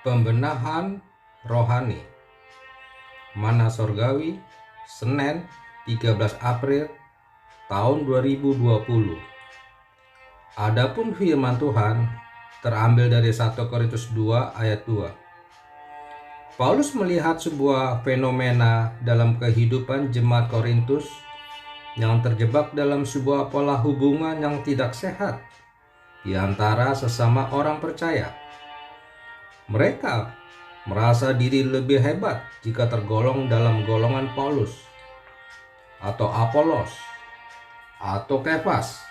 Pembenahan rohani. Mana Sorgawi, Senin 13 April tahun 2020. Adapun firman Tuhan terambil dari 1 Korintus 2 ayat 2. Paulus melihat sebuah fenomena dalam kehidupan jemaat Korintus yang terjebak dalam sebuah pola hubungan yang tidak sehat di antara sesama orang percaya. Mereka merasa diri lebih hebat jika tergolong dalam golongan Paulus atau Apolos atau Kefas.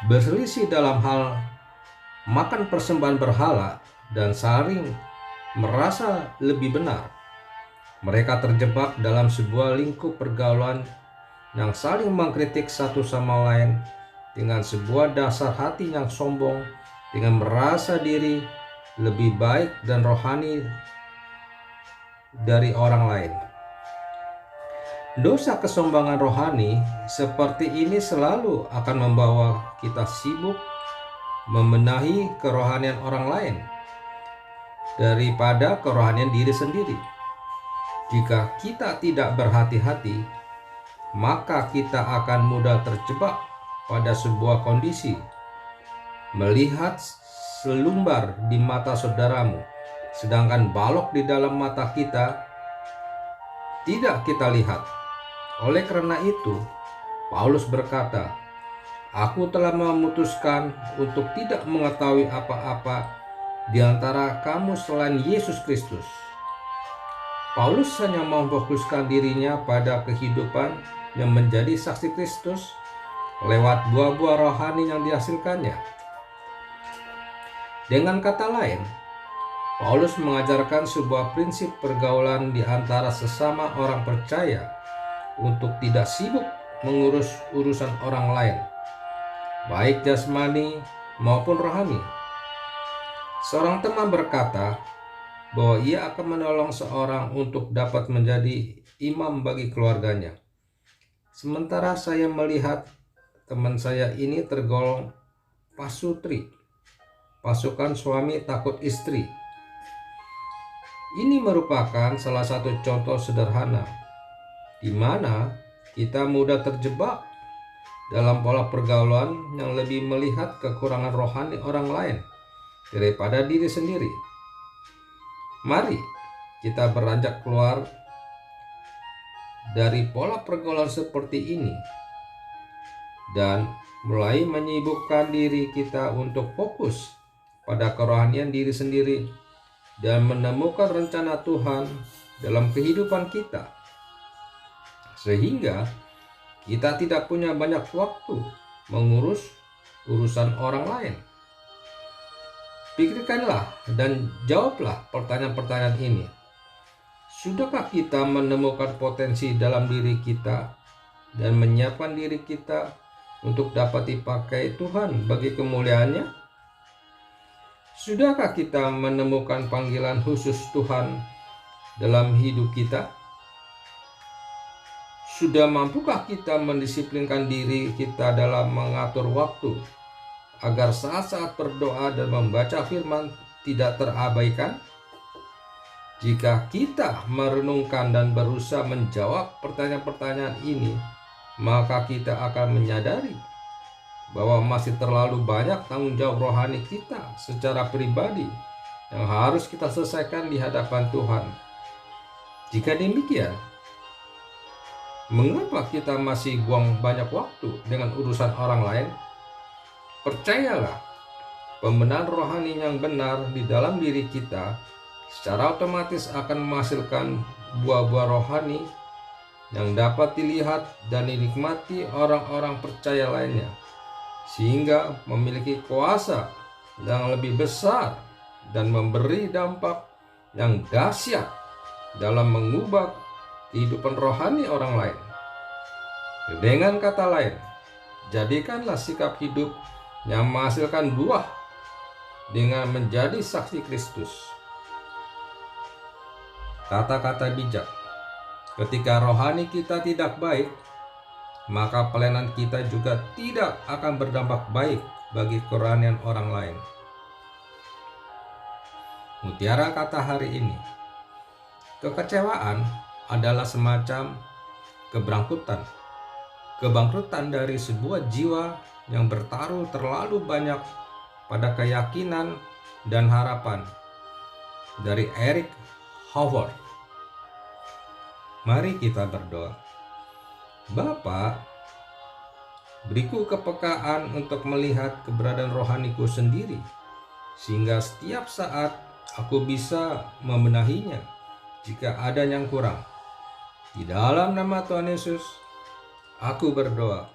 Berselisih dalam hal makan persembahan berhala dan saling merasa lebih benar. Mereka terjebak dalam sebuah lingkup pergaulan yang saling mengkritik satu sama lain dengan sebuah dasar hati yang sombong, dengan merasa diri lebih baik dan rohani dari orang lain. Dosa kesombongan rohani seperti ini selalu akan membawa kita sibuk membenahi kerohanian orang lain daripada kerohanian diri sendiri. Jika kita tidak berhati-hati, maka kita akan mudah terjebak pada sebuah kondisi melihat selumbar di mata saudaramu, sedangkan balok di dalam mata kita tidak kita lihat. Oleh karena itu, Paulus berkata, "Aku telah memutuskan untuk tidak mengetahui apa-apa di antara kamu selain Yesus Kristus." Paulus hanya memfokuskan dirinya pada kehidupan yang menjadi saksi Kristus lewat buah-buah rohani yang dihasilkannya. Dengan kata lain, Paulus mengajarkan sebuah prinsip pergaulan di antara sesama orang percaya untuk tidak sibuk mengurus urusan orang lain, baik jasmani maupun rohani. Seorang teman berkata bahwa ia akan menolong seorang untuk dapat menjadi imam bagi keluarganya. Sementara saya melihat teman saya ini tergolong pasutri, pasukan suami takut istri. Ini merupakan salah satu contoh sederhana di mana kita mudah terjebak dalam pola pergaulan yang lebih melihat kekurangan rohani orang lain daripada diri sendiri. Mari kita beranjak keluar dari pola pergaulan seperti ini dan mulai menyibukkan diri kita untuk fokus pada kerohanian diri sendiri dan menemukan rencana Tuhan dalam kehidupan kita, sehingga kita tidak punya banyak waktu mengurus urusan orang lain. Pikirkanlah dan jawablah pertanyaan-pertanyaan ini. Sudahkah kita menemukan potensi dalam diri kita dan menyiapkan diri kita untuk dapat dipakai Tuhan bagi kemuliaannya? Sudahkah kita menemukan panggilan khusus Tuhan dalam hidup kita? Sudah mampukah kita mendisiplinkan diri kita dalam mengatur waktu agar saat-saat berdoa dan membaca firman tidak terabaikan? Jika kita merenungkan dan berusaha menjawab pertanyaan-pertanyaan ini, maka kita akan menyadari bahwa masih terlalu banyak tanggung jawab rohani kita secara pribadi yang harus kita selesaikan di hadapan Tuhan. Jika demikian, mengapa kita masih buang banyak waktu dengan urusan orang lain? Percayalah, pembenahan rohani yang benar di dalam diri kita secara otomatis akan menghasilkan buah-buah rohani yang dapat dilihat dan dinikmati orang-orang percaya lainnya, sehingga memiliki kuasa yang lebih besar dan memberi dampak yang dahsyat dalam mengubah kehidupan rohani orang lain. Dengan kata lain, jadikanlah sikap hidup yang menghasilkan buah dengan menjadi saksi Kristus. Kata-kata bijak. Ketika rohani kita tidak baik, maka pelayanan kita juga tidak akan berdampak baik bagi kerohanian orang lain. Mutiara kata hari ini, kekecewaan adalah semacam kebangkrutan dari sebuah jiwa yang bertaruh terlalu banyak pada keyakinan dan harapan. Dari Eric Howard. Mari kita berdoa. Bapa, beriku kepekaan untuk melihat keberadaan rohaniku sendiri, sehingga setiap saat aku bisa membenahinya jika ada yang kurang. Di dalam nama Tuhan Yesus, aku berdoa.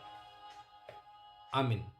Amin.